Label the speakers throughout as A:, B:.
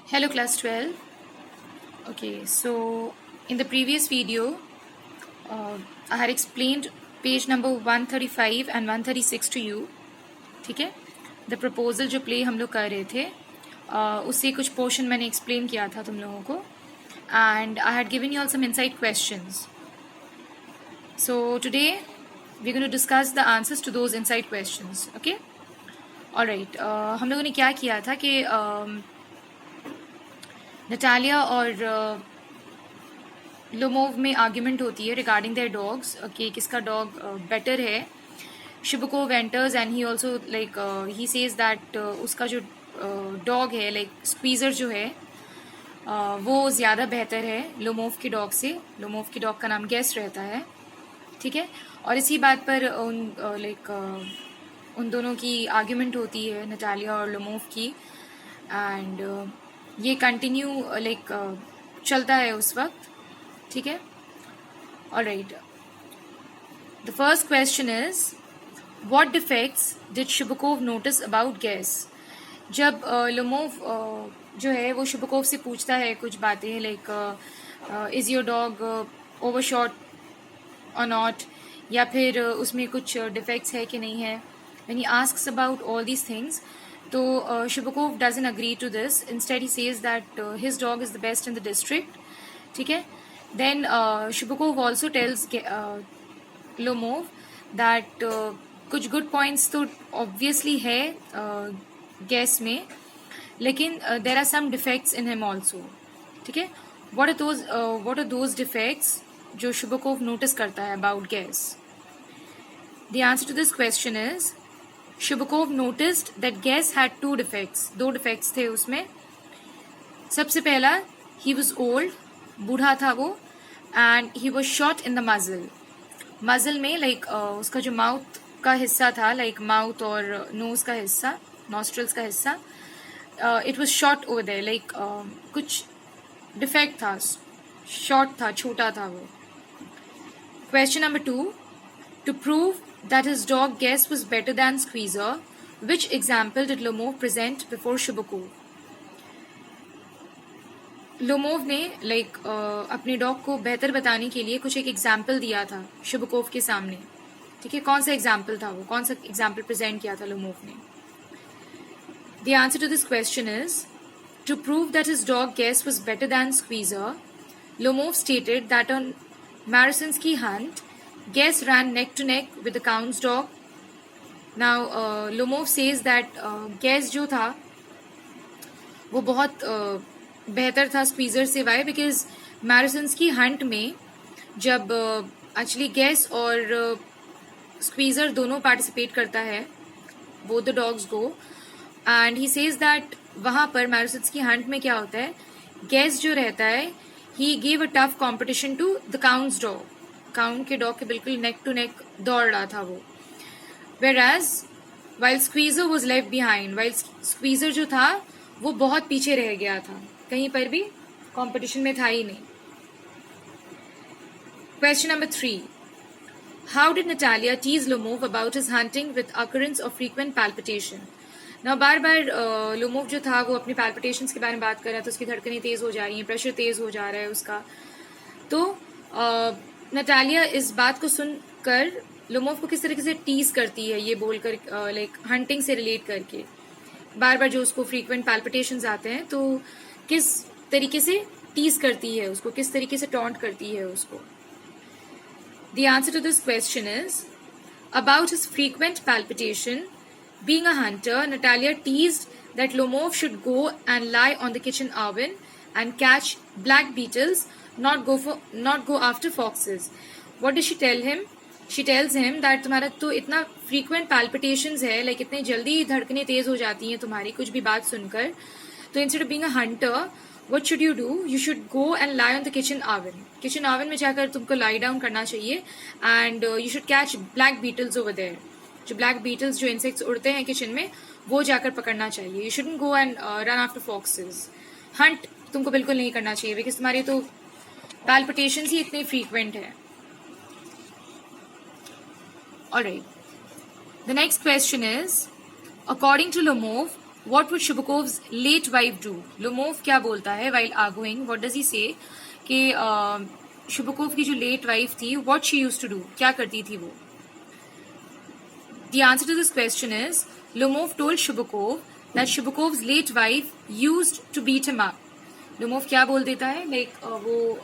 A: Hello class 12. Okay, so in the previous video I had explained page number 135 and 136 to you. ठीक है, the proposal जो play हम लोग कर रहे थे उससे कुछ पोर्शन मैंने एक्सप्लेन किया था तुम लोगों को, and I had given you all some inside questions. So today we going to discuss the answers to those inside questions. Okay, alright. हम लोगों ने क्या किया था कि नटालिया और लोमोव में आर्ग्यूमेंट होती है रिगार्डिंग देयर डॉग्स. ओके, किसका डॉग बेटर है. Chubukov enters and he also like he says that उसका जो डॉग है लाइक स्क्वीज़र जो है वो ज़्यादा बेहतर है लोमोव के डॉग से. लोमोव के डॉग का नाम गेस रहता है. ठीक है, और इसी बात पर उन दोनों की आर्ग्यूमेंट होती है नटालिया और लोमोव की, एंड ये कंटिन्यू चलता है उस वक्त. ठीक है, alright. The first question is what defects did Chubukov notice about Guess. जब लोमोव जो है वो शिबुकोव से पूछता है कुछ बातें like is your dog overshot or not, या फिर उसमें कुछ डिफेक्ट्स है कि नहीं है. When he asks about all these things, तो Shibukov doesn't agree to this. Instead, he says that his dog is the best in the district. ठीक है. Then Shibukov also tells Lomov that कुछ good points तो obviously है Guess में, लेकिन there are some defects in him also. ठीक है. What are those defects जो Shibukov notice करता है about Guess? The answer to this question is Shibukov noticed that Guess had two defects. दो defects थे उसमें. सबसे पहला, he was old, बूढ़ा था वो, and he was short in the muzzle. Muzzle में उसका जो mouth का हिस्सा था, mouth और nose का हिस्सा, nostrils का हिस्सा, it was short over there, कुछ defect था, short था, छोटा था वो. Question number 2, to prove that his dog Guess was better than Squeezer, which example did Lomov present before Shibukov? Lomov ने अपने डॉग को बेहतर बताने के लिए कुछ एक एग्जाम्पल दिया था शिबुकोव के सामने. ठीक है, कौन सा एग्जाम्पल था वो, कौन सा एग्जाम्पल प्रेजेंट किया था लोमोव ने. The answer to this question is to prove that his dog Guess was better than Squeezer, Lomov stated that on Marasinski hunt, Guess ran neck to neck with the Count's dog. Now, Lomov says that Guess जो था वो बहुत बेहतर था squeezer से. Y? Because marathons की Hunt में जब एक्चुअली Guess और स्क्वीजर दोनों पार्टिसिपेट करता है, both the dogs go, and he says that वहाँ पर मैराथन्स की हंट में क्या होता है, Guess जो रहता है ही gave a tough competition to the counts dog. Count के डॉग के बिल्कुल नेक टू नेक दौड़ रहा था वो. Whereas while Squeezer was left behind, while Squeezer जो था वो बहुत पीछे रह गया था, कहीं पर भी कंपटीशन में था ही नहीं. Question number 3, how did Natalia tease Lomov about his hunting with occurrence of frequent palpitation? Now bar bar Lomov जो था वो अपने palpitations के बारे में बात कर रहा था, उसकी धड़कनें तेज हो जा रही हैं, प्रेशर तेज हो जा रहा है उसका. तो नटालिया इस बात को सुनकर लोमोव को किस तरीके से टीज करती है, ये बोलकर हंटिंग से रिलेट करके, बार बार जो उसको फ्रीक्वेंट पैल्पिटेशंस आते हैं तो किस तरीके से टीज करती है उसको, किस तरीके से टॉन्ट करती है उसको. The answer to this question is about his frequent palpitation. Being a hunter, Natalia teased that Lomov should go and lie on the kitchen oven and catch black beetles, not go after foxes. What does she tell him? She tells him that तुम्हारा तो इतना frequent palpitations है, इतने जल्दी धड़कनें तेज हो जाती हैं तुम्हारी कुछ भी बात सुनकर, तो instead of being a hunter, what should you do? You should go and lie on the kitchen oven. Kitchen oven में जाकर तुमको lie down करना चाहिए, and you should catch black beetles over there. जो black beetles जो insects उड़ते हैं kitchen में वो जाकर पकड़ना चाहिए. You shouldn't go and run after foxes. Hunt तुमको बिल्कुल नहीं करना चाहिए बिकॉज तुम्हारे तो पैल्पिटेशंस ही इतने फ्रीक्वेंट है. Alright, the next question is according to Lomov What would Shubakov's late wife do? Lomov क्या बोलता है while arguing? What does he say? कि शुबकोव की जो लेट वाइफ थी, what she used to do? क्या करती थी वो? The answer to this question is Lomov told Shubakov that Shubakov's late wife used to beat him up. Lomov क्या बोल देता है? वो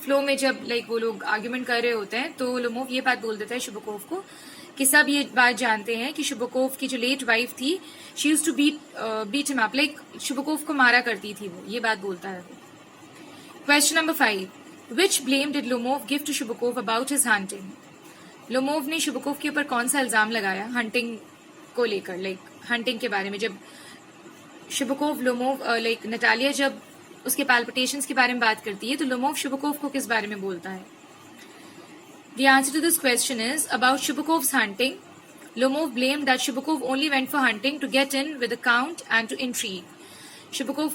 A: फ्लो में जब वो लोग आर्ग्यूमेंट कर रहे होते हैं तो लोमोव ये बात बोल देता है शुबकोव को कि सब ये बात जानते हैं कि शुबकोव की जो लेट वाइफ थी she used to beat him up, Chubukov को मारा करती थी वो, ये बात बोलता है वो. Question number 5. Which blame did Lomov give to Chubukov about his hunting? Lomov ने शुबकोव के ऊपर कौन सा इल्जाम लगाया हंटिंग को लेकर, हंटिंग के बारे में? जब शुबकोव लोमोव नटालिया जब उसके पैल्पिटेशंस के बारे में बात करती है तो लोमोव शुबकोव को किस बारे में बोलता है? The answer to this question is about Shubakov's hunting. Lomov blamed that Shubakov only went for hunting to get in with the count and to intrigue. शुबकोव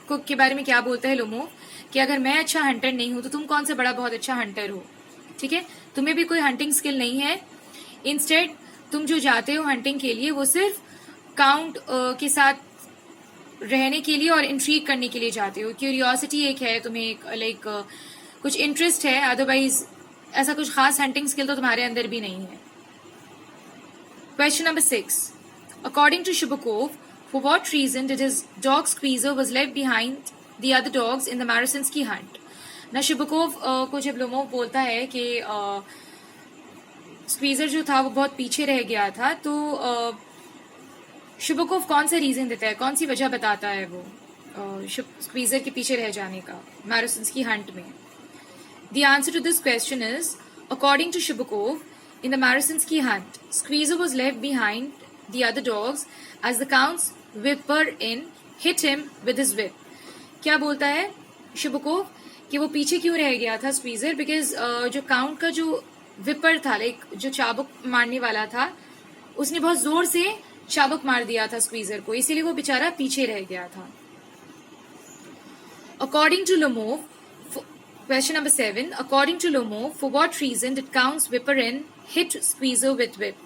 A: को के बारे में क्या बोलता है लोमोव कि अगर मैं अच्छा हंटर नहीं हूं तो तुम कौन सा बड़ा बहुत अच्छा हंटर हो, ठीक है, तुम्हें भी कोई हंटिंग स्किल नहीं है. इंस्टेड तुम जो जाते हो हंटिंग के लिए वो सिर्फ काउंट के साथ रहने के लिए और इंट्रीग करने के लिए जाते हो. क्यूरियोसिटी एक है तुम्हें, कुछ इंटरेस्ट है, अदरवाइज ऐसा कुछ खास हंटिंग स्किल तो तुम्हारे अंदर भी नहीं है. Question number 6. According to Chubukov, for what reason did his dog Squeezer was left behind the other dogs in the Marusinsky hunt? ना शुबकोव को जब लोमोव बोलता है कि स्क्वीजर जो था वो बहुत पीछे रह गया था, तो शुबकोव कौन सा रीजन देता है, कौन सी वजह बताता है वो स्क्वीजर के पीछे रह जाने का मैरासिन्स्की हंट में? The answer to this question is, according to Shubakov, in the Marasinski hunt, Squeezer was left behind the other dogs as the count's whipper-in hit him with his whip. क्या बोलता है शुबकोव कि वो पीछे क्यों रह गया था स्क्वीजर? बिकॉज जो काउंट का जो विपर था, जो चाबुक मारने वाला था, उसने बहुत जोर से चाबुक मार दिया था स्क्वीजर को, इसीलिए वो बेचारा पीछे रह गया था. According to Lomov, question number 7. According to Lomov, for what reason did Count's whipper-in hit Squeezer with whip?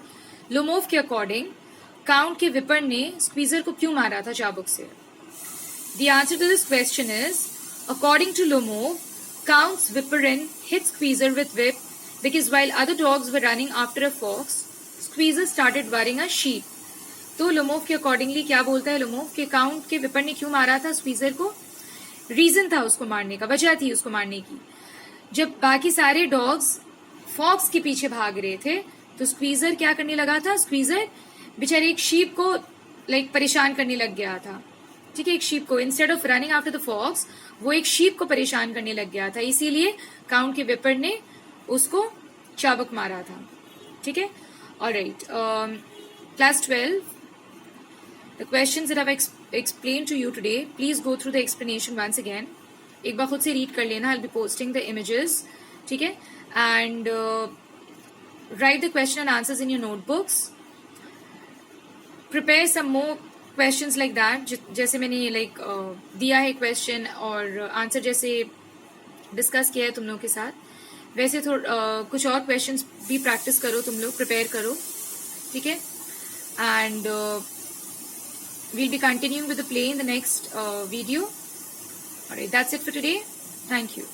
A: Lomov के अकॉर्डिंग काउंट के विपर ने स्क्वीजर को क्यों मारा था चाबुक से? The answer to this question is, according to Lomov, Count's whipper-in hit Squeezer with whip because while other dogs were running after a fox, Squeezer started worrying a sheep. तो Lomov के accordingly क्या बोलता है Lomov कि count के विपर ने क्यों मारा था स्क्वीजर को? रीजन था उसको मारने का, वजह थी उसको मारने की. जब बाकी सारे डॉग्स फॉक्स के पीछे भाग रहे थे तो स्क्वीजर क्या करने लगा था? स्क्वीजर बेचारे एक शीप को परेशान करने लग गया था, ठीक है, एक शीप को. Instead of running after the fox वो एक शीप को परेशान करने लग गया था, इसीलिए काउंट के विपर ने उसको चाबुक मारा था, ठीक है. Alright, class 12, the questions that I've explained to you today, please go through the explanation once again. एक बार खुद से रीड कर लेना. I'll be posting the images, ठीक है, and write the question and answers in your notebooks. Prepare some more questions like that, जैसे मैंने दिया है क्वेश्चन और आंसर जैसे डिस्कस किया है तुम लोग के साथ, वैसे कुछ और क्वेश्चंस भी प्रैक्टिस करो, तुम लोग प्रिपेयर करो, ठीक है. And we'll be continuing with the play in the next video. Alright, that's it for today. Thank you.